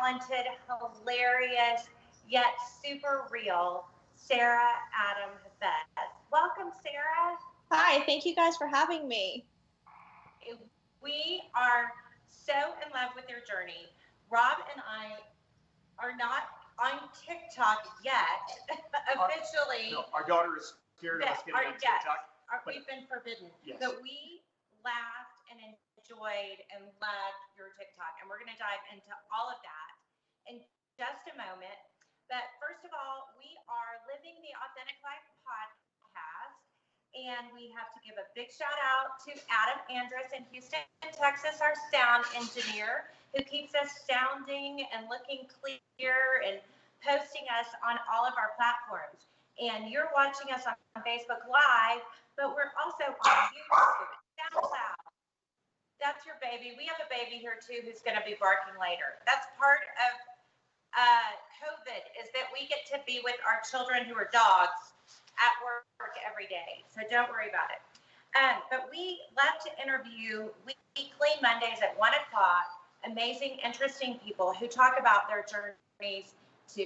talented, hilarious, yet super real, Sarah Adam Hafez. Welcome, Sarah. Hi, thank you guys for having me. We are so in love with your journey. Rob and I are not on TikTok yet, officially. No, our daughter is scared of us getting on TikTok. We've been forbidden. Yes. But we laughed and enjoyed and loved your TikTok. And we're going to dive into all of that in just a moment. But first of all, we are Living the Authentic Life podcast. And we have to give a big shout out to Adam Andrus in Houston, Texas, our sound engineer, who keeps us sounding and looking clear and posting us on all of our platforms. And you're watching us on Facebook Live, but we're also on YouTube, SoundCloud. That's your baby. We have a baby here too who's going to be barking later. That's part of COVID, is that we get to be with our children who are dogs at work every day. So don't worry about it. But we love to interview weekly Mondays at 1 o'clock, amazing, interesting people who talk about their journeys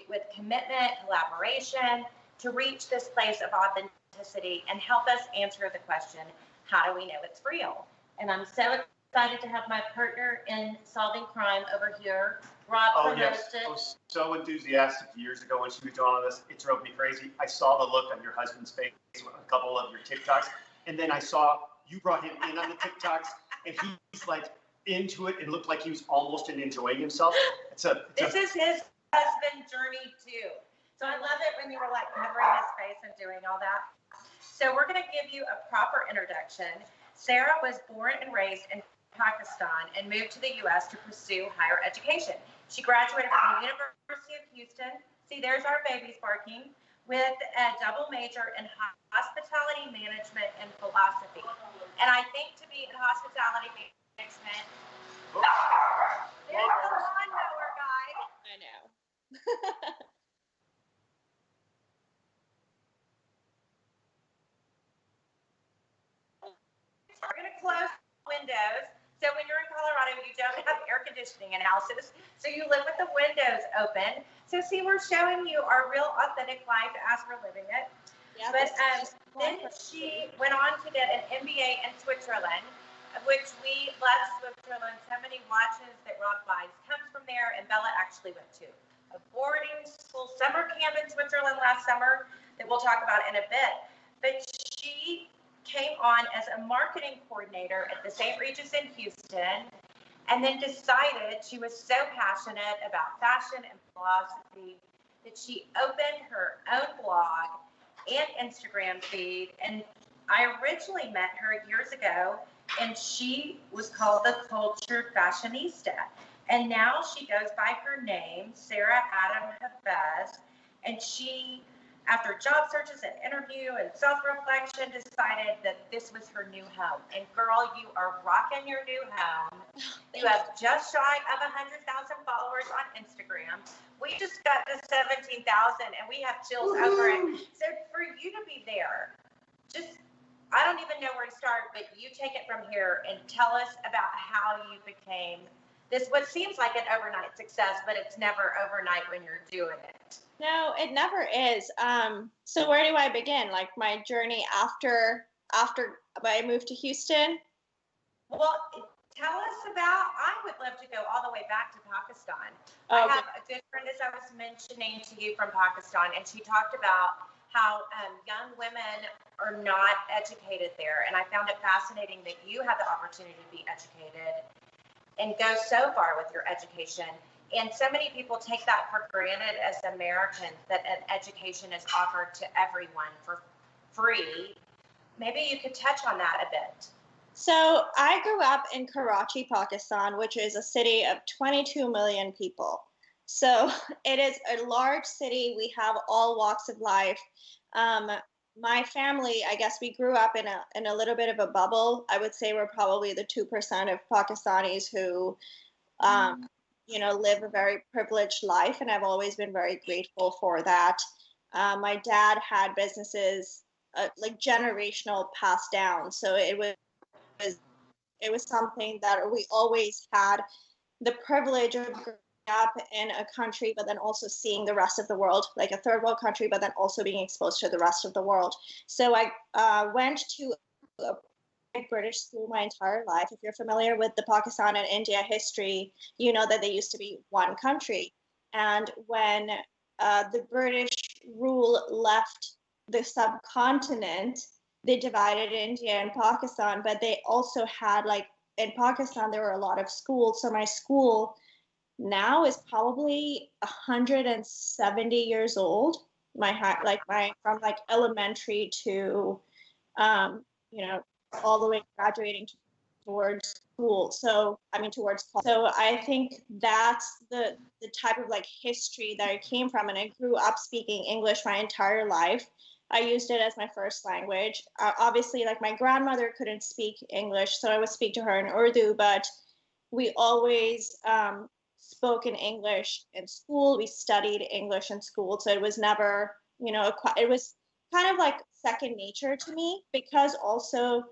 with commitment, collaboration, to reach this place of authenticity and help us answer the question, how do we know it's real? And I'm so excited to have my partner in solving crime over here, Rob. Oh, yes. I was so enthusiastic years ago when she was doing all this. It drove me crazy. I saw the look on your husband's face with a couple of your TikToks. And then I saw you brought him in on the TikToks, and he's like into it and looked like he was almost enjoying himself. This is his husband journey too. So I love it when you were like covering his face and doing all that. So we're going to give you a proper introduction. Sarah was born and raised in Pakistan and moved to the U.S. to pursue higher education. She graduated from the University of Houston. See, there's our babies barking, with a double major in hospitality management and philosophy. And I think to be in hospitality management, there's the lawnmower guy. I know. We're going to close windows. So when you're in Colorado, you don't have air conditioning in houses. So you live with the windows open. So see, we're showing you our real authentic life as we're living it. Yeah, but then she went on to get an MBA in Switzerland, which we love Switzerland. So many watches that Rob buys comes from there. And Bella actually went to a boarding school summer camp in Switzerland last summer that we'll talk about in a bit. But she came on as a marketing coordinator at the St. Regis in Houston, and then decided she was so passionate about fashion and philosophy that she opened her own blog and Instagram feed. And I originally met her years ago, and she was called the Cultured Fashionista. And now she goes by her name, Sarah Adam Hafez, and she, after job searches and interview and self-reflection, decided that this was her new home. And girl, you are rocking your new home. You have just shy of 100,000 followers on Instagram. We just got to 17,000 and we have chills over it. So for you to be there, I don't even know where to start, but you take it from here and tell us about how you became this, what seems like an overnight success, but it's never overnight when you're doing it. No, it never is. So where do I begin? Like my journey after I moved to Houston? Well, tell us about, I would love to go all the way back to Pakistan. I have a good friend, as I was mentioning to you, from Pakistan, and she talked about how young women are not educated there. And I found it fascinating that you had the opportunity to be educated and go so far with your education. And so many people take that for granted as Americans, that an education is offered to everyone for free. Maybe you could touch on that a bit. So I grew up in Karachi, Pakistan, which is a city of 22 million people. So it is a large city. We have all walks of life. My family, I guess we grew up in a little bit of a bubble. I would say we're probably the 2% of Pakistanis who live a very privileged life, and I've always been very grateful for that. My dad had businesses like generational passed down, so it was something that we always had the privilege of up in a country, but then also seeing the rest of the world, like a third world country, but then also being exposed to the rest of the world. So I went to a British school my entire life. If you're familiar with the Pakistan and India history, you know that they used to be one country. And when the British rule left the subcontinent, they divided India and Pakistan, but they also had, like, in Pakistan, there were a lot of schools. So my school now is probably 170 years old. From like elementary to, you know, all the way graduating towards school. So towards college. So I think that's the type of like history that I came from, and I grew up speaking English my entire life. I used it as my first language. Obviously, like, my grandmother couldn't speak English, so I would speak to her in Urdu, but we always spoke in English in school. We studied English in school. So it was never, it was kind of like second nature to me, because also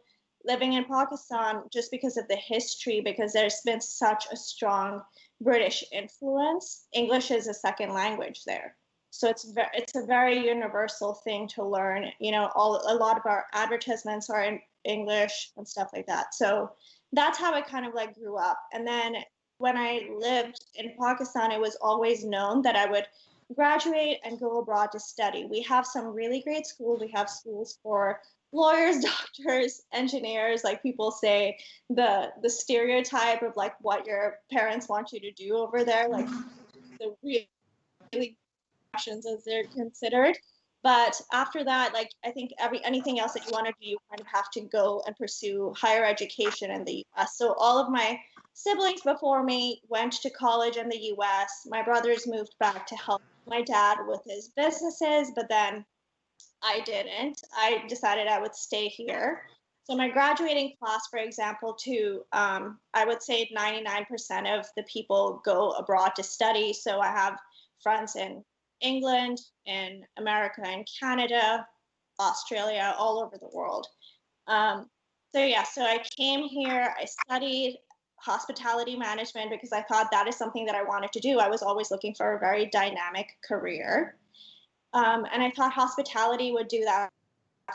living in Pakistan, just because of the history, because there's been such a strong British influence, English is a second language there. So it's a very universal thing to learn. A lot of our advertisements are in English and stuff like that. So that's how I kind of like grew up. And then when I lived in Pakistan, it was always known that I would graduate and go abroad to study. We have some really great schools. We have schools for lawyers, doctors, engineers. Like, people say the stereotype of like what your parents want you to do over there, like the really professions as they're considered. But after that, like, I think anything else that you want to do, you kind of have to go and pursue higher education in the US. So all of my siblings before me went to college in the US. My brothers moved back to help my dad with his businesses, but then I didn't. I decided I would stay here. So my graduating class, for example, I would say 99% of the people go abroad to study. So I have friends in England, in America, in Canada, Australia, all over the world. So I came here, I studied hospitality management because I thought that is something that I wanted to do. I was always looking for a very dynamic career. And I thought hospitality would do that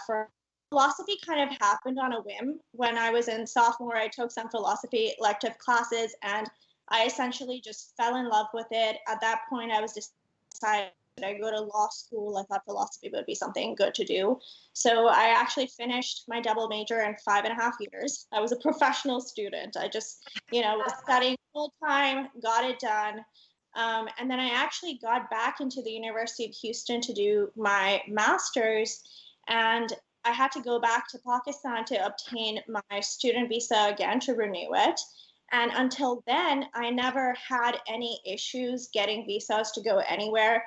for philosophy. Kind of happened on a whim. When I was in sophomore, I took some philosophy elective classes, and I essentially just fell in love with it. At that point, I was decided I go to law school. I thought philosophy would be something good to do. So I actually finished my double major in 5.5 years. I was a professional student. I just, was studying full time, got it done. And then I actually got back into the University of Houston to do my master's, and I had to go back to Pakistan to obtain my student visa again to renew it. And until then, I never had any issues getting visas to go anywhere.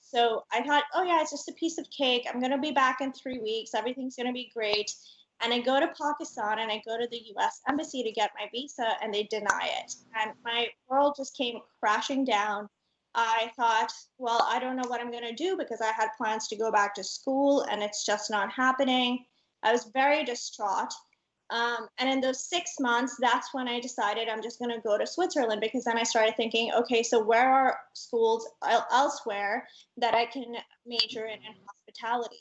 So I thought, oh yeah, it's just a piece of cake. I'm going to be back in 3 weeks. Everything's going to be great. And I go to Pakistan and I go to the US embassy to get my visa, and they deny it. And my world just came crashing down. I thought, well, I don't know what I'm going to do, because I had plans to go back to school and it's just not happening. I was very distraught. And in those 6 months, that's when I decided I'm just going to go to Switzerland, because then I started thinking, okay, so where are schools elsewhere that I can major in hospitality?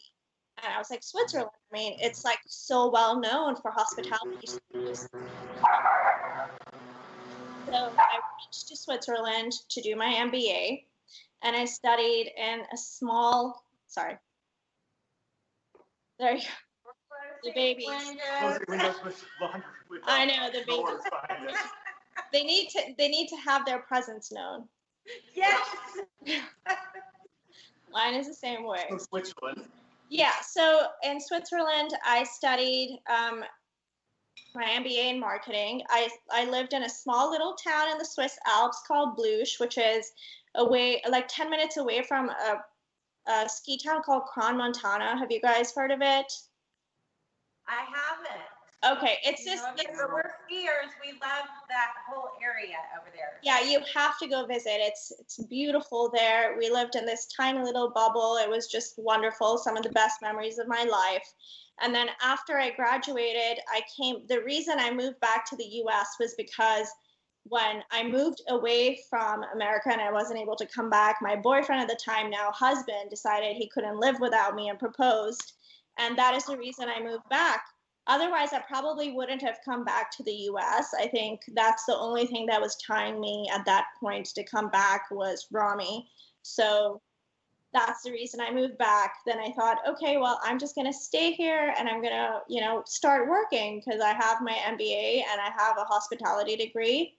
And I was like, Switzerland. I mean, it's like so well known for hospitality schools. So I went to Switzerland to do my MBA, and I studied in a small, sorry. There you go. The babies. I know, the babies. They need to have their presence known. Yes. Mine is the same way. So Switzerland. Yeah, so in Switzerland, I studied my MBA in marketing. I lived in a small little town in the Swiss Alps called Bluche, which is like 10 minutes away from a ski town called Crans-Montana. Have you guys heard of it? I haven't. Okay, it's but we're skiers. We love that whole area over there. Yeah, you have to go visit. It's beautiful there. We lived in this tiny little bubble. It was just wonderful. Some of the best memories of my life. And then after I graduated, the reason I moved back to the US was because when I moved away from America and I wasn't able to come back, my boyfriend at the time, now husband, decided he couldn't live without me and proposed. And that is the reason I moved back. Otherwise, I probably wouldn't have come back to the US. I think that's the only thing that was tying me at that point to come back was Rami. So that's the reason I moved back. Then I thought, okay, well, I'm just going to stay here and I'm going to, start working because I have my MBA and I have a hospitality degree.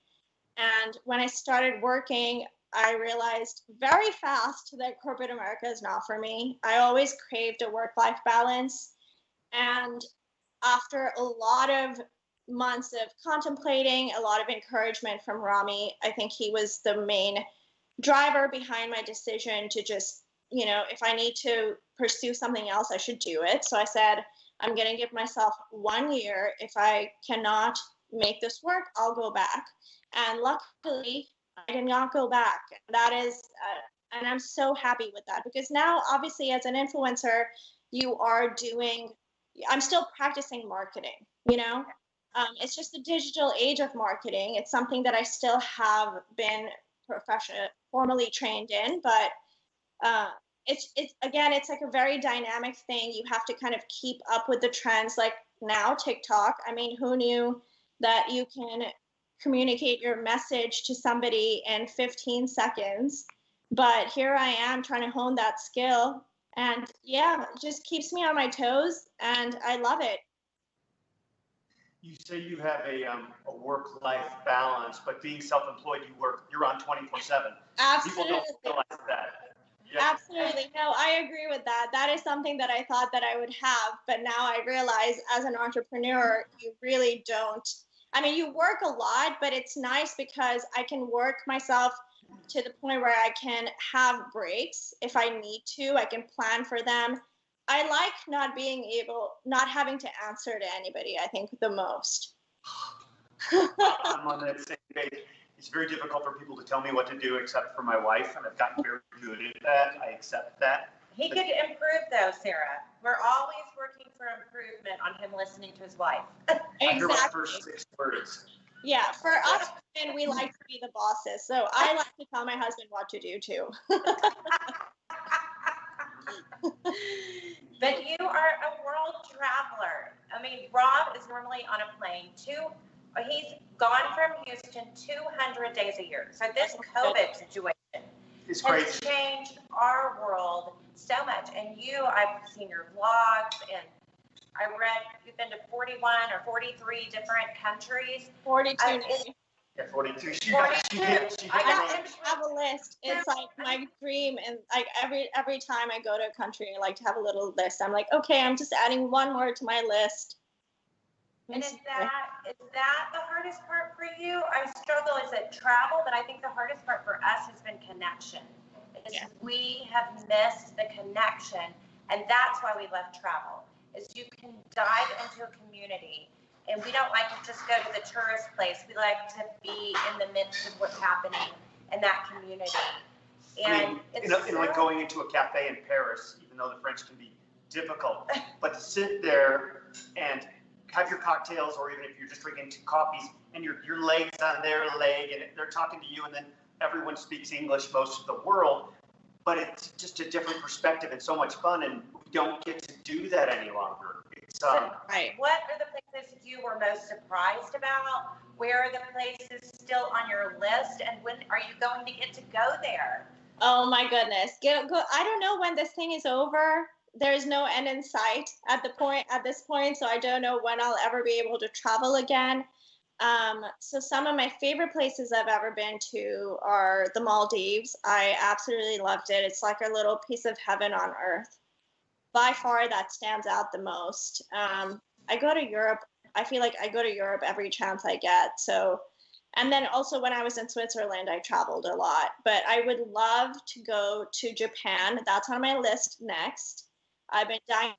And when I started working, I realized very fast that corporate America is not for me. I always craved a work-life balance. And after a lot of months of contemplating, a lot of encouragement from Rami, I think he was the main driver behind my decision to just, if I need to pursue something else, I should do it. So I said, I'm going to give myself 1 year. If I cannot make this work, I'll go back. And luckily, I did not go back. That is, and I'm so happy with that because now, obviously, as an influencer, I'm still practicing marketing, It's just the digital age of marketing. It's something that I still have been formally trained in, but it's like a very dynamic thing. You have to kind of keep up with the trends. Like now TikTok, I mean, who knew that you can communicate your message to somebody in 15 seconds? But here I am trying to hone that skill. And yeah, it just keeps me on my toes and I love it. You say you have a work-life balance, but being self-employed, you're on 24/7. Absolutely. People don't realize that. Yeah. Absolutely. No, I agree with that. That is something that I thought that I would have, but now I realize as an entrepreneur, you really don't. I mean, you work a lot, but it's nice because I can work myself to the point where I can have breaks if I need to. I can plan for them. I like not having to answer to anybody, I think, the most. I'm on that same page. It's very difficult for people to tell me what to do except for my wife, and I've gotten very good at that. I accept that. He could improve, though, Sarah. We're always working for improvement on him listening to his wife. Exactly. I hear my first 6 words. Yeah, for us women, we like to be the bosses. So I like to tell my husband what to do, too. But you are a world traveler. I mean, Rob is normally on a plane he's gone from Houston 200 days a year. So this COVID situation has changed our world so much. And I've seen your vlogs and I read you've been to 41 or 43 different countries. 42. Yeah, 42. She I have a list. It's like my dream, and like every time I go to a country, I like to have a little list. I'm like, okay, I'm just adding one more to my list. And is that the hardest part for you? I struggle. Is it travel? But I think the hardest part for us has been connection. We have missed the connection, and that's why we left travel. Is you can dive into a community. And we don't like to just go to the tourist place. We like to be in the midst of what's happening in that community. And like going into a cafe in Paris, even though the French can be difficult, but to sit there and have your cocktails, or even if you're just drinking 2 coffees, and your leg's on their leg, and they're talking to you, and then everyone speaks English most of the world, but it's just a different perspective and so much fun, and we don't get to do that any longer. Right. What are the places you were most surprised about? Where are the places still on your list? And when are you going to get to go there? Oh my goodness. I don't know when this thing is over. There's no end in sight at this point. So I don't know when I'll ever be able to travel again. So some of my favorite places I've ever been to are the Maldives. I absolutely loved it. It's like a little piece of heaven on earth. By far, that stands out the most. I go to Europe. I feel like I go to Europe every chance I get. So, and then also when I was in Switzerland, I traveled a lot. But I would love to go to Japan. That's on my list next. I've been dying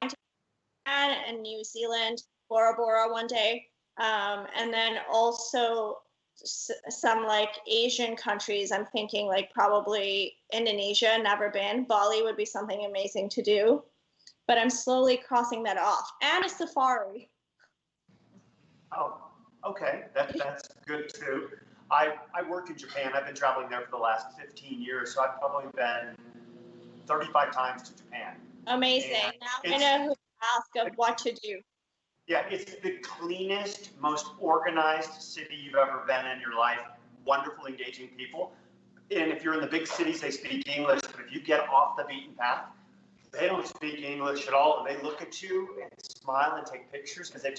to Japan and New Zealand, Bora Bora one day. And then also some like Asian countries. I'm thinking like probably Indonesia, never been. Bali would be something amazing to do, but I'm slowly crossing that off. And a safari. Oh, Okay, that's good too. I work in Japan. I've been traveling there for the last 15 years, so I've probably been 35 times to Japan. Amazing. And now I know who to ask of what to do. yeah, it's the cleanest, most organized city you've ever been in your life. Wonderful, engaging people. And if you're in the big cities, they speak English. But if you get off the beaten path, they don't speak English at all. And they look at you and smile and take pictures because they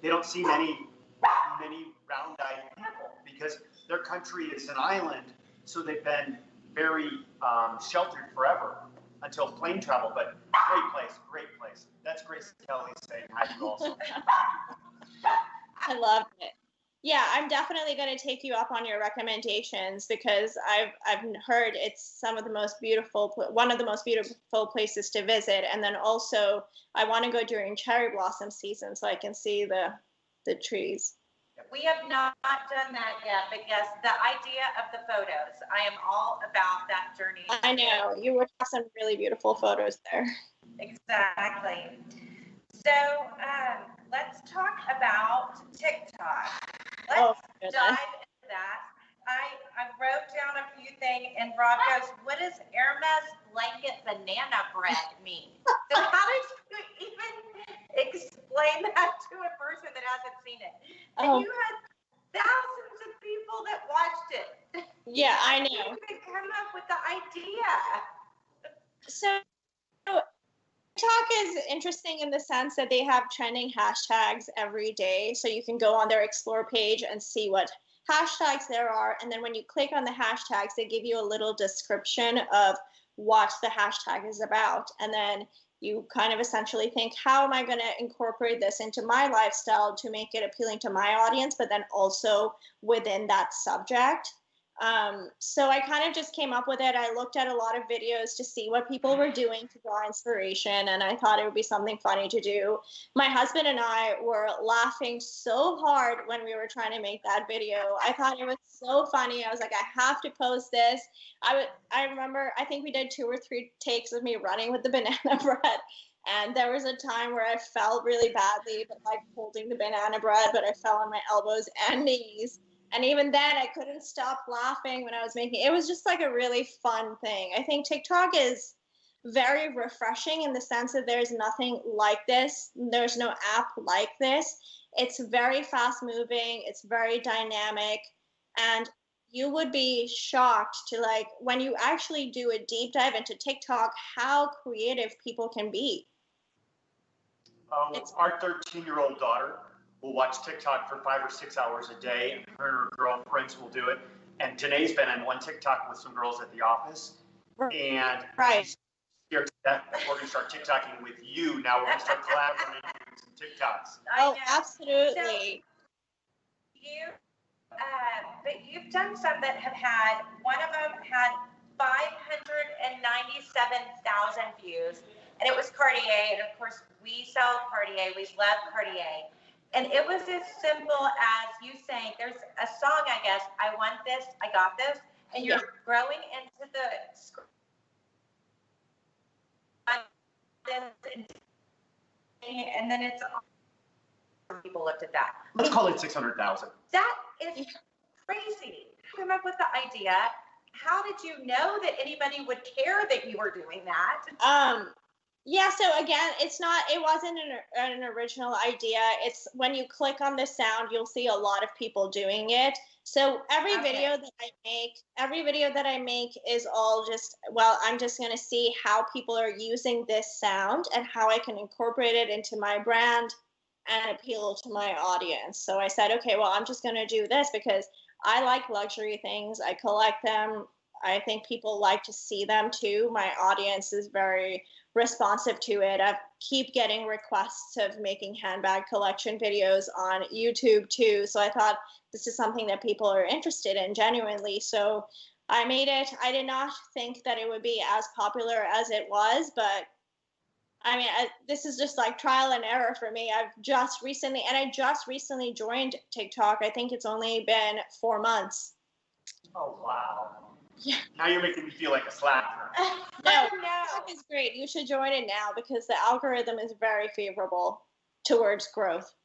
don't see many round-eyed people because their country is an island. So they've been very sheltered forever until plane travel. But great place, great place. That's Grace Kelly saying hi to you also. I love it. Yeah, I'm definitely going to take you up on your recommendations because I've heard it's one of the most beautiful places to visit. And then also I want to go during cherry blossom season so I can see the trees. We have not done that yet, but yes, the idea of the photos. I am all about that journey. I know you would have some really beautiful photos there. Exactly. So let's talk about TikTok. Let's dive into that. I wrote down a few things, and Rob goes, "What does Hermes blanket banana bread mean?" So how did you even explain that to a person that hasn't seen it? And you had thousands of people that watched it. Yeah, I know. You even come up with the idea. So TikTok is interesting in the sense that they have trending hashtags every day. So you can go on their explore page and see what hashtags there are. And then when you click on the hashtags, they give you a little description of what the hashtag is about. And then you kind of essentially think, how am I going to incorporate this into my lifestyle to make it appealing to my audience, but then also within that subject? So I kind of just came up with it. I looked at a lot of videos to see what people were doing to draw inspiration, and I thought it would be something funny to do. My husband and I were laughing so hard when we were trying to make that video. I thought it was so funny. I was like, I have to post this. I remember, I think we did 2 or 3 takes of me running with the banana bread. And there was a time where I fell really badly, but like holding the banana bread, but I fell on my elbows and knees. And even then, I couldn't stop laughing when I was making it. It was just like a really fun thing. I think TikTok is very refreshing in the sense that there's nothing like this. There's no app like this. It's very fast moving. It's very dynamic. And you would be shocked to like, when you actually do a deep dive into TikTok, how creative people can be. Our 13-year-old daughter will watch TikTok for 5 or 6 hours a day, and her and her girlfriends will do it. And Janae's been on one TikTok with some girls at the office, and she's scared to death that we're going to start TikToking with you. Now we're going to start collaborating with some TikToks. Oh, absolutely. So but you've done some that have had, one of them had 597,000 views, and it was Cartier, and of course we sell Cartier, we love Cartier. And it was as simple as you saying, there's a song, I guess, I want this, I got this, and you're growing into the script. And then it's, people looked at that. Let's call it 600,000. That is crazy. Came up with the idea. How did you know that anybody would care that you were doing that? Yeah, so again, it wasn't an original idea. It's when you click on the sound, you'll see a lot of people doing it. So every video that I make is all just, well, I'm just going to see how people are using this sound and how I can incorporate it into my brand and appeal to my audience. So I said, okay, well, I'm just going to do this because I like luxury things. I collect them. I think people like to see them too. My audience is very responsive to it. I keep getting requests of making handbag collection videos on YouTube too. So I thought this is something that people are interested in genuinely. So I made it. I did not think that it would be as popular as it was, but I mean, this is just like trial and error for me. I just recently joined TikTok. I think it's only been 4 months. Oh, wow. Yeah. Now you're making me feel like a slacker. No, TikTok is great. You should join it now because the algorithm is very favorable towards growth.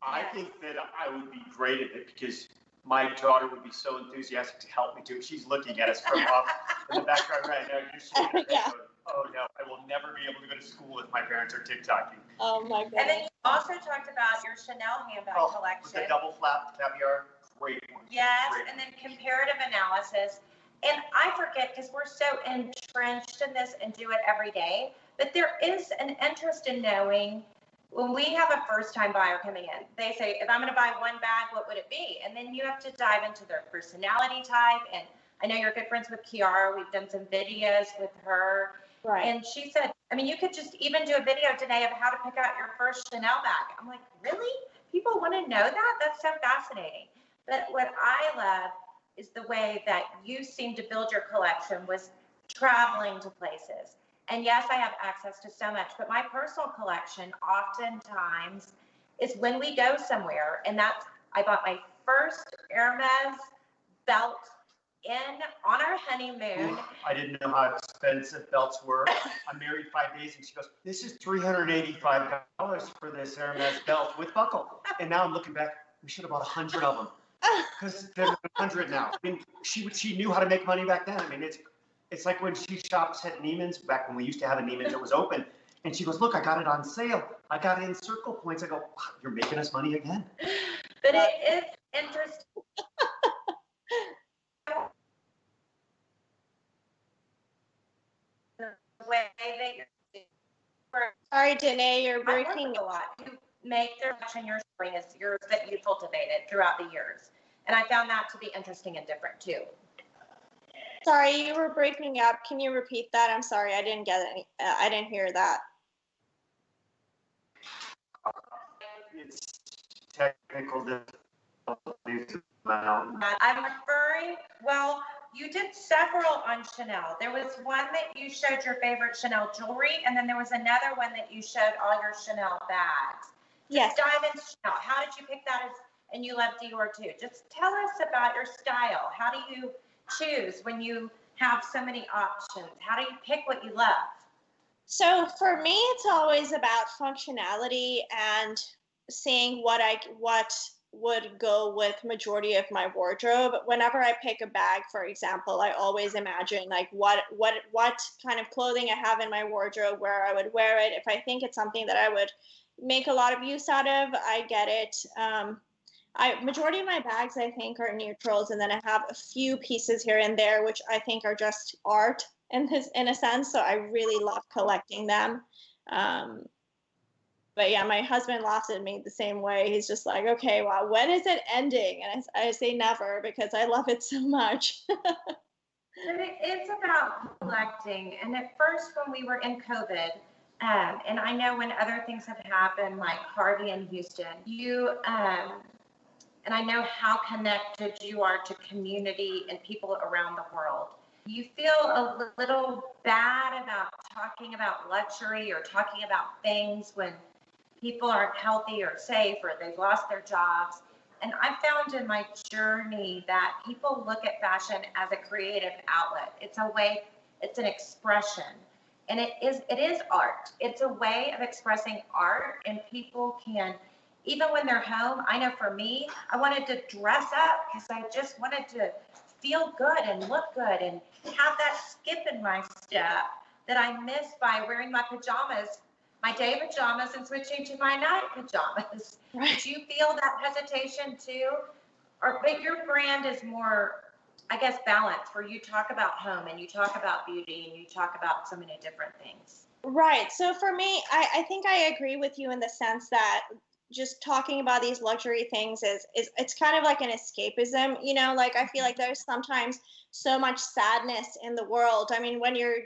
I think that I would be great at it because my daughter would be so enthusiastic to help me do it. She's looking at us from off in the background right now. You're shaking your head going, oh no, I will never be able to go to school if my parents are TikToking. Oh my goodness. And then you also talked about your Chanel handbag collection. With the double flap caviar, great one. Yes, great and then comparative analysis. And I forget because we're so entrenched in this and do it every day, but there is an interest in knowing when we have a first-time buyer coming in, they say, if I'm going to buy one bag, what would it be? And then you have to dive into their personality type. And I know you're good friends with Kiara. We've done some videos with her. Right. And she said, I mean, you could just even do a video today of how to pick out your first Chanel bag. I'm like, really? People want to know that? That's so fascinating. But what I love is the way that you seem to build your collection was traveling to places. And yes, I have access to so much, but my personal collection oftentimes is when we go somewhere, and that's, I bought my first Hermes belt on our honeymoon. Ooh, I didn't know how expensive belts were. I'm married 5 days, and she goes, this is $385 for this Hermes belt with buckle. And now I'm looking back, we should have bought 100 of them. Because there's 100 now. I mean, she knew how to make money back then. I mean, it's like when she shops at Neiman's, back when we used to have a Neiman's that was open, and she goes, look, I got it on sale. I got it in Circle Points. I go, wow, you're making us money again. But it is interesting. The way that you're Sorry, Danae, you're breaking a lot. You make their collection your spring is yours that you cultivated throughout the years. And I found that to be interesting and different too. Sorry, you were breaking up. Can you repeat that? I'm sorry, I didn't get any. I didn't hear that. It's technical difficulties. I'm referring, well, you did several on Chanel. There was one that you showed your favorite Chanel jewelry, and then there was another one that you showed all your Chanel bags. Yes. Just dive into Chanel. How did you pick that and you love Dior too? Just tell us about your style. How do you choose when you have so many options? How do you pick what you love? So for me, it's always about functionality and seeing what would go with majority of my wardrobe. Whenever I pick a bag, for example, I always imagine like what kind of clothing I have in my wardrobe, where I would wear it. If I think it's something that I would make a lot of use out of, I get it. Majority of my bags, I think, are neutrals, and then I have a few pieces here and there, which I think are just art in a sense. So I really love collecting them. But yeah, my husband laughs at me the same way. He's just like, okay, wow, when is it ending? And I say never, because I love it so much. But it's about collecting. And at first, when we were in COVID, and I know when other things have happened, like Harvey in Houston, and I know how connected you are to community and people around the world. You feel a little bad about talking about luxury or talking about things when people aren't healthy or safe or they've lost their jobs. And I found in my journey that people look at fashion as a creative outlet. It's a way, it's an expression. And it is art. It's a way of expressing art, and people can, even when they're home, I know for me, I wanted to dress up because I just wanted to feel good and look good and have that skip in my step that I miss by wearing my pajamas, my day pajamas, and switching to my night pajamas. Right. Did you feel that hesitation too? But your brand is more, I guess, balanced, where you talk about home and you talk about beauty and you talk about so many different things. Right. So for me, I think I agree with you in the sense that just talking about these luxury things is it's kind of like an escapism, you know, like I feel like there's sometimes so much sadness in the world. I mean, when you're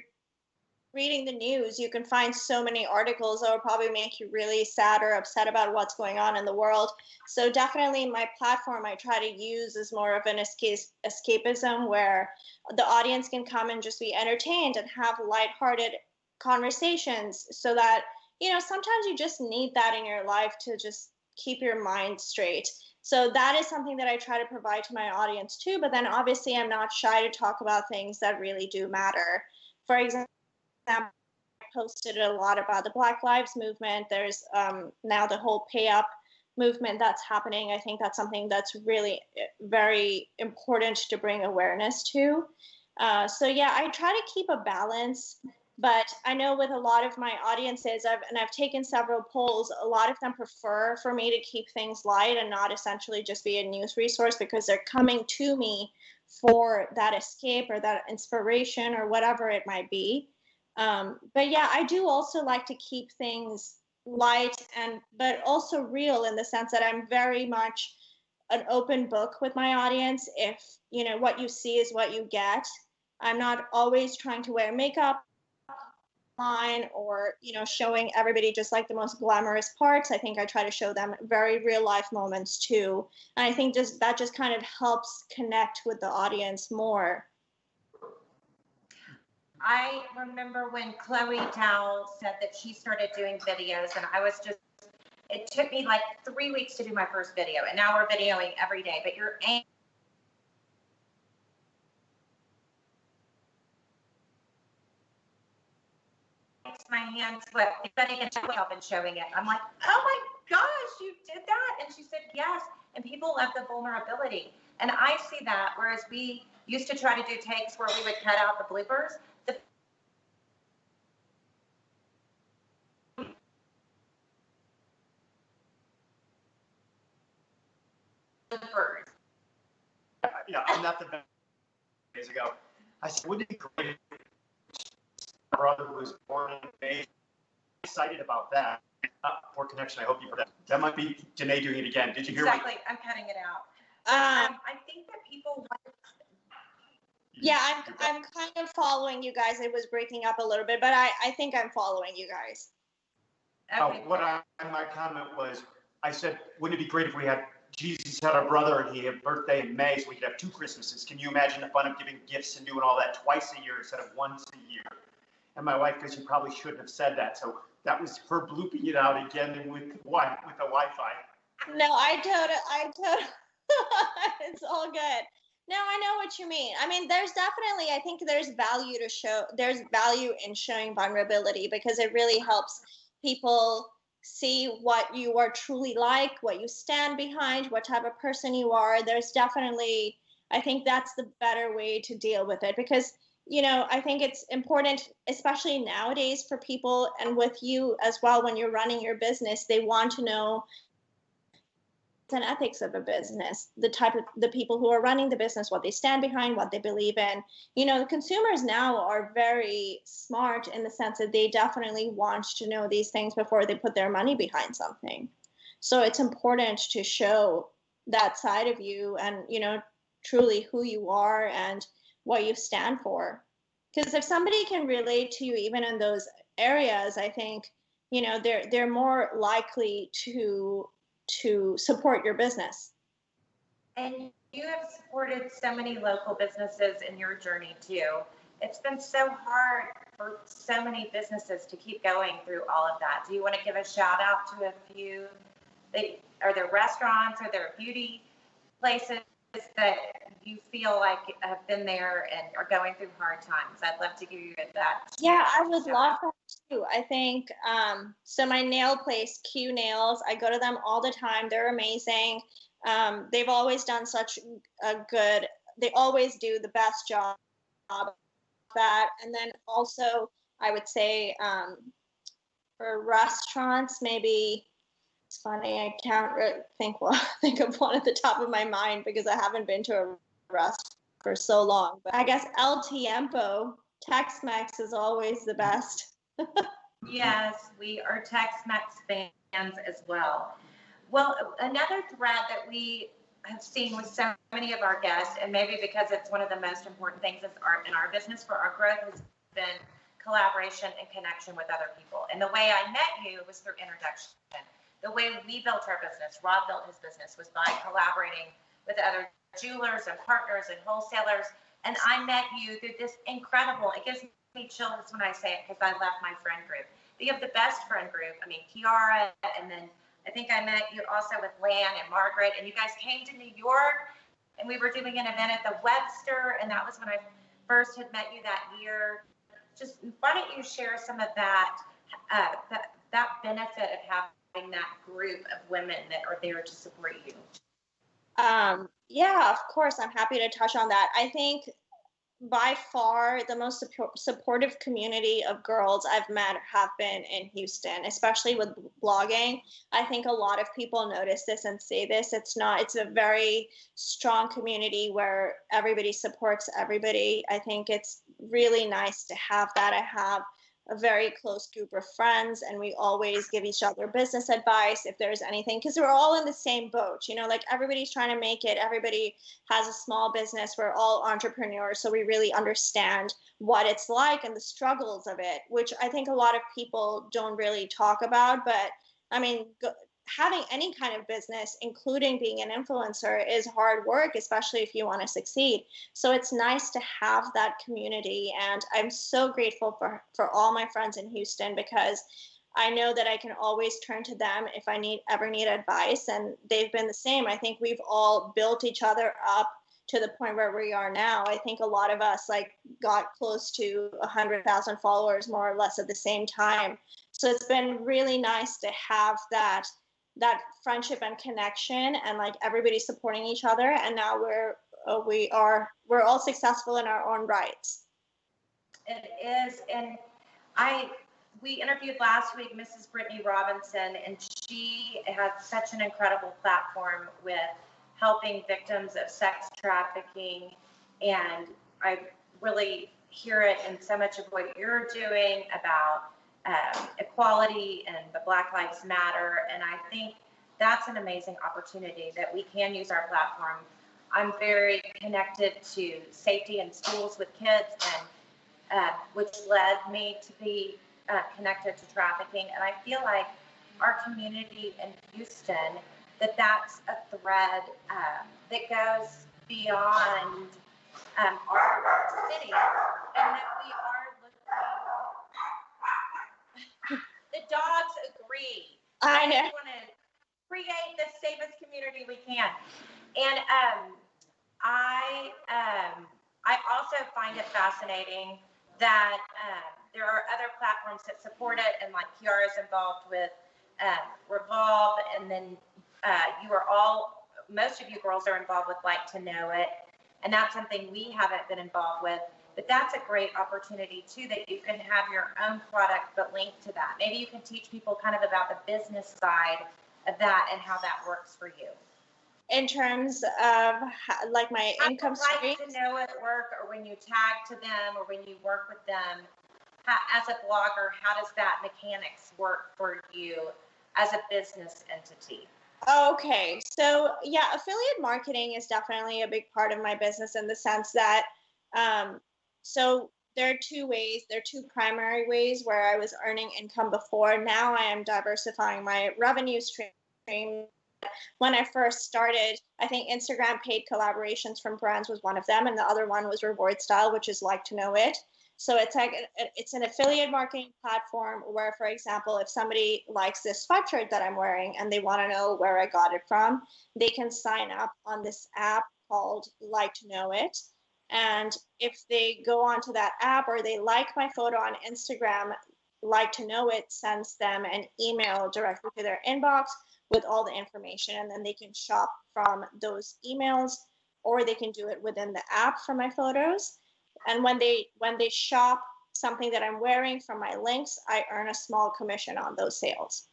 reading the news, you can find so many articles that will probably make you really sad or upset about what's going on in the world. So definitely my platform I try to use is more of an escapism, where the audience can come and just be entertained and have lighthearted conversations, so that, you know, sometimes you just need that in your life to just keep your mind straight. So that is something that I try to provide to my audience too. But then obviously I'm not shy to talk about things that really do matter. For example, I posted a lot about the Black Lives Movement. There's now the whole pay up movement that's happening. I think that's something that's really very important to bring awareness to. So yeah, I try to keep a balance, but I know with a lot of my audiences, I've taken several polls. A lot of them prefer for me to keep things light and not essentially just be a news resource, because they're coming to me for that escape or that inspiration or whatever it might be. But yeah, I do also like to keep things light and but also real, in the sense that I'm very much an open book with my audience. If what you see is what you get. I'm not always trying to wear makeup line or showing everybody just like the most glamorous parts. I think I try to show them very real life moments too, and I think that just kind of helps connect with the audience more. I remember when Chloe Tao said that she started doing videos, and it took me like 3 weeks to do my first video, and now we're videoing every day. But your aim makes my hands sweat. Anybody can tell I've been showing it. I'm like, oh my gosh, you did that? And she said, yes. And people love the vulnerability. And I see that, whereas we used to try to do takes where we would cut out the bloopers. The bloopers. Yeah, I'm not the best. Days ago, I said, wouldn't it be great if my brother who was born and raised, excited about that. Poor connection. I hope you heard that. That might be Janae doing it again. Did you hear Exactly. me? I'm cutting it out. I think that people want. Yeah, I'm kind of following you guys. It was breaking up a little bit, but I think I'm following you guys. Okay. My comment was, I said, wouldn't it be great if we had Jesus had a brother and he had a birthday in May, so we could have 2 Christmases. Can you imagine the fun of giving gifts and doing all that twice a year instead of once a year? And my wife goes, you probably shouldn't have said that. So that was her blooping it out again with the Wi-Fi. No, I totally, it's all good. No, I know what you mean. I mean, I think there's value in showing vulnerability, because it really helps people see what you are truly like, what you stand behind, what type of person you are. I think that's the better way to deal with it, because I think it's important, especially nowadays, for people, and with you as well, when you're running your business, they want to know and ethics of a business, the people who are running the business, what they stand behind, what they believe in. The consumers now are very smart, in the sense that they definitely want to know these things before they put their money behind something. So it's important to show that side of you, and truly who you are and what you stand for. Because if somebody can relate to you even in those areas, I think they're more likely to support your business. And you have supported so many local businesses in your journey too. It's been so hard for so many businesses to keep going through all of that. Do you want to give a shout out to a few? Are there restaurants? Are there beauty places that you feel like have been there and are going through hard times? I'd love to give you that. Yeah, I would love that too. I think, so my nail place, Q Nails, I go to them all the time. They're amazing. They've always done they always do the best job of that. And then also, I would say, for restaurants, maybe, it's funny, I can't think of one at the top of my mind, because I haven't been to a restaurant for so long. But I guess El Tiempo, Tex-Mex is always the best. Yes, we are Tex-Mex fans as well. Well, another thread that we have seen with so many of our guests, and maybe because it's one of the most important things in our business for our growth, has been collaboration and connection with other people. And the way I met you was through introduction. The way we built our business, Rob built his business, was by collaborating with other jewelers and partners and wholesalers. And I met you through this incredible, it gives me chills when I say it, because I left my friend group. But you have the best friend group. I mean, Kiara, and then I think I met you also with Lan and Margaret, and you guys came to New York, and we were doing an event at the Webster, and that was when I first had met you that year. Just why don't you share some of that benefit of having that group of women that are there to support you? Yeah, of course. I'm happy to touch on that. I think by far the most supportive community of girls I've met have been in Houston, especially with blogging. I think a lot of people notice this and say this. It's a very strong community where everybody supports everybody. I think it's really nice to have that. I have a very close group of friends, and we always give each other business advice if there's anything, because we're all in the same boat, like everybody's trying to make it. Everybody has a small business. We're all entrepreneurs, so we really understand what it's like and the struggles of it, which I think a lot of people don't really talk about. But I mean, having any kind of business, including being an influencer, is hard work, especially if you want to succeed. So it's nice to have that community. And I'm so grateful for all my friends in Houston, because I know that I can always turn to them if I ever need advice. And they've been the same. I think we've all built each other up to the point where we are now. I think a lot of us got close to 100,000 followers more or less at the same time. So it's been really nice to have that friendship and connection, and everybody supporting each other. And now we're all successful in our own rights. It is. And we interviewed last week Mrs. Brittany Robinson, and she has such an incredible platform with helping victims of sex trafficking. And I really hear it in so much of what you're doing about equality and the Black Lives Matter. And I think that's an amazing opportunity that we can use our platform. I'm very connected to safety in schools with kids, and which led me to be connected to trafficking. And I feel like our community in Houston, that's a thread that goes beyond our city, and that we are looking. The dogs agree. I know. We want to create the safest community we can. And I also find it fascinating that there are other platforms that support it, and Kiara is involved with Revolve, and then most of you girls are involved with Like to Know It, and that's something we haven't been involved with. But that's a great opportunity too, that you can have your own product but link to that. Maybe you can teach people kind of about the business side of that and how that works for you. In terms of my income stream, Like to Know It work, or when you tag to them, or when you work with them as a blogger, how does that mechanics work for you as a business entity? Okay, so yeah, affiliate marketing is definitely a big part of my business, in the sense that so there are two ways. There are two primary ways where I was earning income before. Now I am diversifying my revenue stream. When I first started, I think Instagram paid collaborations from brands was one of them, and the other one was Reward Style, which is Like to Know It. So it's an affiliate marketing platform where, for example, if somebody likes this sweatshirt that I'm wearing and they want to know where I got it from, they can sign up on this app called Like to Know It. And if they go onto that app, or they like my photo on Instagram, Like to Know It sends them an email directly to their inbox with all the information, and then they can shop from those emails, or they can do it within the app for my photos. And when they shop something that I'm wearing from my links, I earn a small commission on those sales.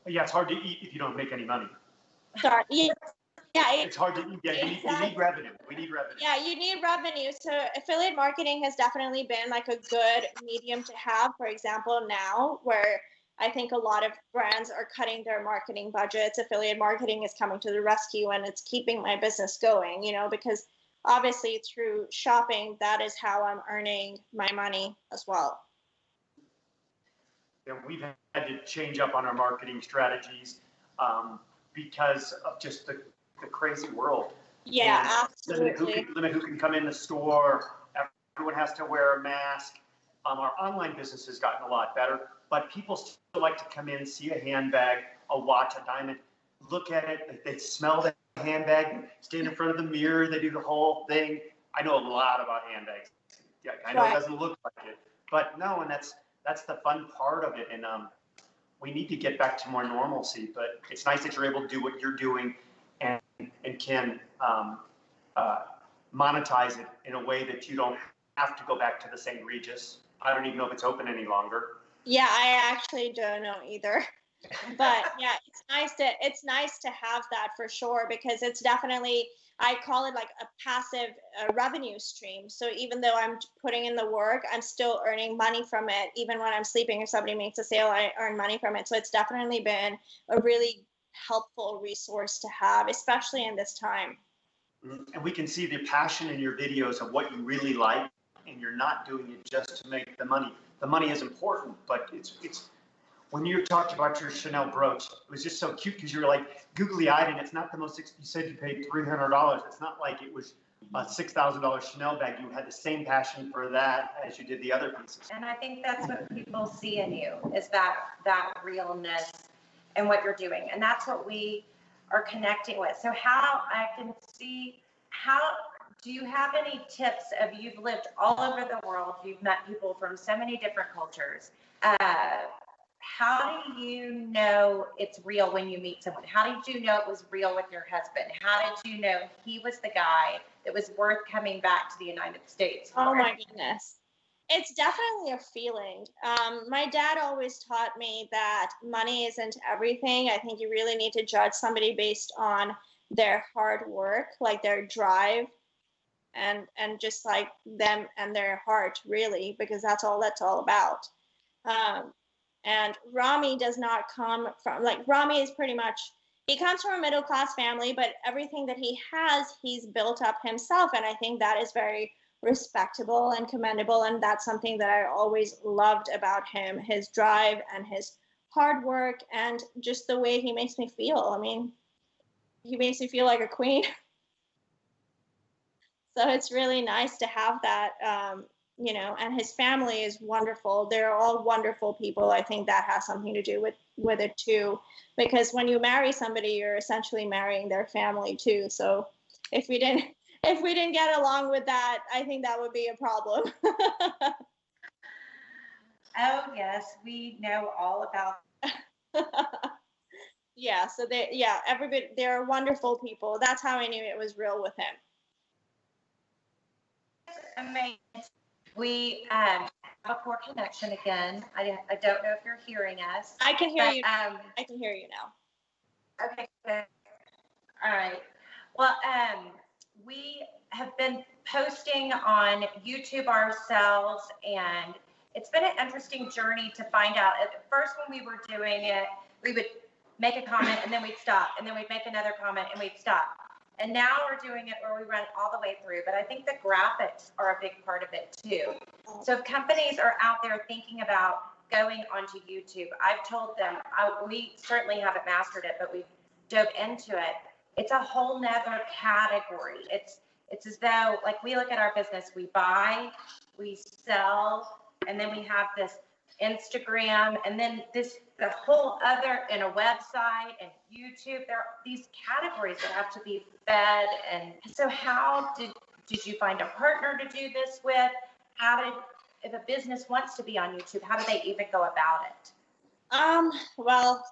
Yeah, it's hard to eat if you don't make any money. Sorry. Yeah, it's hard to eat. Yeah, you need revenue. We need revenue. Yeah, you need revenue. So affiliate marketing has definitely been a good medium to have. For example, now where I think a lot of brands are cutting their marketing budgets, affiliate marketing is coming to the rescue, and it's keeping my business going, because obviously through shopping, that is how I'm earning my money as well. Yeah, we've had to change up on our marketing strategies because of just the crazy world. Yeah, and absolutely. Limit who can come in the store. Everyone has to wear a mask. Our online business has gotten a lot better, but people still like to come in, see a handbag, a watch, a diamond, look at it. They smell the handbag, stand in front of the mirror. They do the whole thing. I know a lot about handbags. Yeah, I know It doesn't look like it, but no, and that's the fun part of it. And we need to get back to more normalcy, but it's nice that you're able to do what you're doing and can monetize it in a way that you don't have to go back to the St. Regis. I don't even know if it's open any longer. Yeah, I actually don't know either. But yeah, it's nice to have that for sure, because it's definitely, I call it like a passive revenue stream. So even though I'm putting in the work, I'm still earning money from it. Even when I'm sleeping, if somebody makes a sale, I earn money from it. So it's definitely been a really helpful resource to have, especially in this time. And we can see the passion in your videos of what you really like, and you're not doing it just to make the money. The money is important, but it's when you talked about your Chanel brooch, it was just so cute because you were like googly-eyed, and it's not the most. You said you paid $300. It's not like it was a $6,000 Chanel bag. You had the same passion for that as you did the other pieces. And I think that's what people see in you, is that realness and what you're doing, and that's what we are connecting with. So how I can see, how do you have any tips of, you've lived all over the world, you've met people from so many different cultures. How do you know it's real when you meet someone? How did you know it was real with your husband? How did you know he was the guy that was worth coming back to the United States for? Oh my goodness. It's definitely a feeling. My dad always taught me that money isn't everything. I think you really need to judge somebody based on their hard work, like their drive, and just like them and their heart, really, because that's all about. And Rami does not come from, like, Rami is pretty much, he comes from a middle class family, but everything that he has, he's built up himself. And I think that is very respectable and commendable. And that's something that I always loved about him, his drive and his hard work and just the way he makes me feel. I mean, he makes me feel like a queen. So it's really nice to have that, you know, and his family is wonderful. They're all wonderful people. I think that has something to do with it too, because when you marry somebody, you're essentially marrying their family too. So if we didn't get along with that, I think that would be a problem. Oh yes, we know all about. Yeah, so everybody, they're wonderful people. That's how I knew it was real with him. Amazing. We have a poor connection again. I don't know if you're hearing us. I can hear you. I can hear you now. Okay, good. All right. Well, we have been posting on YouTube ourselves, and it's been an interesting journey to find out. At first, when we were doing it, we would make a comment and then we'd stop, and then we'd make another comment and we'd stop. And now we're doing it where we run all the way through. But I think the graphics are a big part of it too. So if companies are out there thinking about going onto YouTube, I've told them, we certainly haven't mastered it, but we've dove into it. It's a whole nother category. It's as though, like, we look at our business, we buy, we sell, and then we have this Instagram, and then the whole other, and a website and YouTube. There are these categories that have to be fed. And so how did you find a partner to do this with? If a business wants to be on YouTube, how do they even go about it? Well,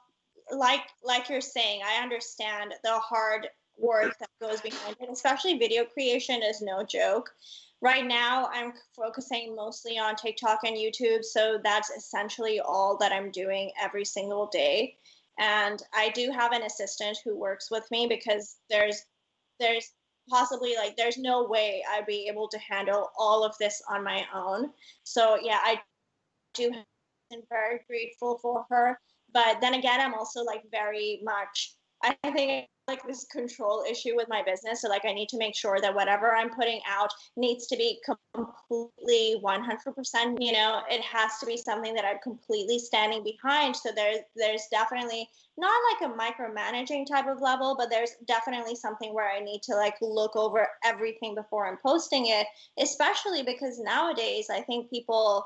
like you're saying, I understand the hard work that goes behind it, especially video creation is no joke. Right now, I'm focusing mostly on TikTok and YouTube, so that's essentially all that I'm doing every single day. And I do have an assistant who works with me, because there's possibly, like, there's no way I'd be able to handle all of this on my own. So yeah, I do, am very grateful for her. But then again, I'm also, like, very much, I think, like, this control issue with my business. So, like, I need to make sure that whatever I'm putting out needs to be completely 100%, you know, it has to be something that I'm completely standing behind. So there's definitely not like a micromanaging type of level, but there's definitely something where I need to, like, look over everything before I'm posting it, especially because nowadays I think people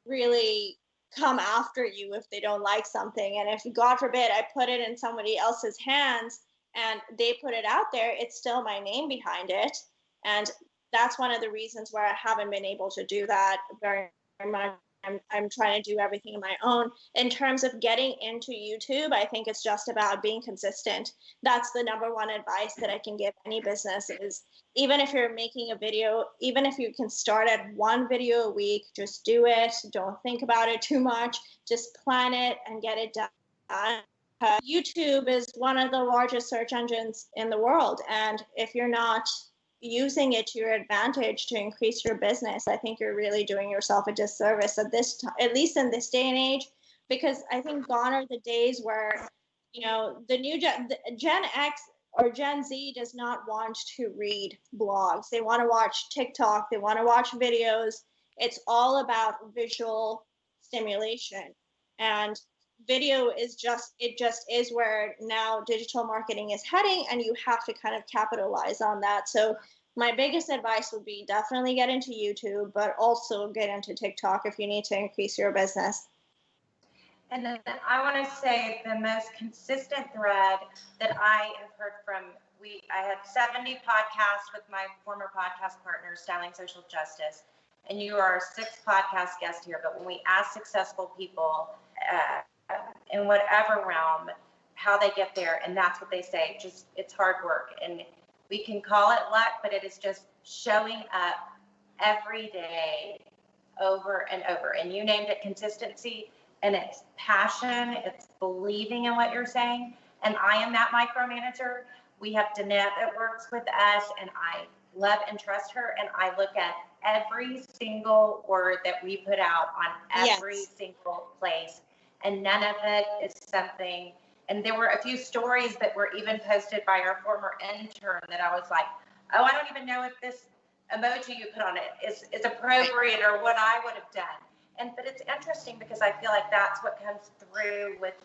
really come after you if they don't like something. And if, God forbid, I put it in somebody else's hands and they put it out there, it's still my name behind it. And that's one of the reasons why I haven't been able to do that very much I'm trying to do everything on my own. In terms of getting into YouTube, I think it's just about being consistent. That's the number one advice that I can give any business is, even if you're making a video, even if you can start at one video a week, just do it. Don't think about it too much. Just plan it and get it done. YouTube is one of the largest search engines in the world. And if you're not using it to your advantage to increase your business, I think you're really doing yourself a disservice at this at least in this day and age, because I think gone are the days where, the new Gen X or Gen Z does not want to read blogs. They want to watch TikTok. They want to watch videos. It's all about visual stimulation. And video is just is where now digital marketing is heading, and you have to kind of capitalize on that. So my biggest advice would be definitely get into YouTube, but also get into TikTok if you need to increase your business. And then I want to say the most consistent thread that I have heard from, I had 70 podcasts with my former podcast partner, Styling Social Justice, and you are our 6th podcast guest here. But when we ask successful people in whatever realm how they get there, and that's what they say, just it's hard work. And we can call it luck, but it is just showing up every day over and over. And you named it consistency, and it's passion, it's believing in what you're saying. And I am that micromanager. We have Danette that works with us, and I love and trust her. And I look at every single word that we put out on every single place. And none of it is something, and there were a few stories that were even posted by our former intern that I was like, oh, I don't even know if this emoji you put on it is appropriate or what I would have done. But it's interesting because I feel like that's what comes through with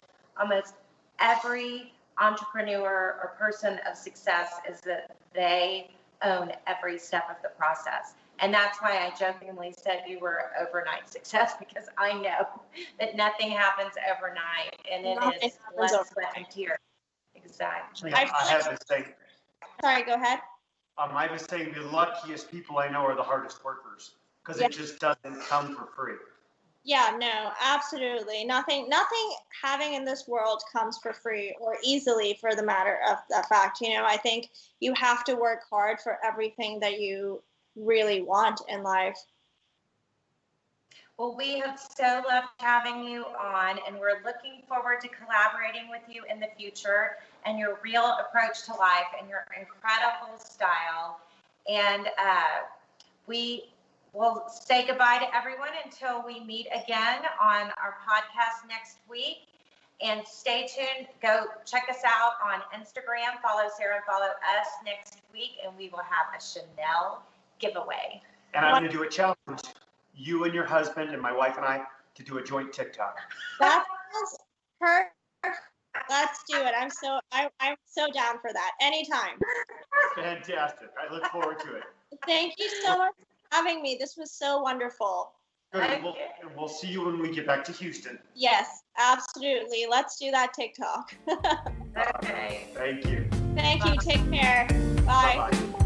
almost every entrepreneur or person of success, is that they own every step of the process. And that's why I jokingly said you were overnight success, because I know that nothing happens overnight, and it is blood, sweat, and tears. Exactly. I have to say. Sorry, go ahead. I was saying the luckiest people I know are the hardest workers, because it just doesn't come for free. Yeah, no, absolutely. Nothing having in this world comes for free or easily, for the matter of the fact. I think you have to work hard for everything that you really want in life. Well, we have so loved having you on, and we're looking forward to collaborating with you in the future, and your real approach to life and your incredible style. And we will say goodbye to everyone until we meet again on our podcast next week. And stay tuned. Go check us out on Instagram. Follow Sarah and follow us next week, and we will have a Chanel giveaway. And I'm going to do a challenge. You and your husband and my wife and I to do a joint TikTok. That sounds perfect. Let's do it. I'm so down for that. Anytime. Fantastic. I look forward to it. Thank you so much for having me. This was so wonderful. Good. We'll see you when we get back to Houston. Yes, absolutely. Let's do that TikTok. Okay. Thank you. Thank you. Take care. Bye. Bye-bye.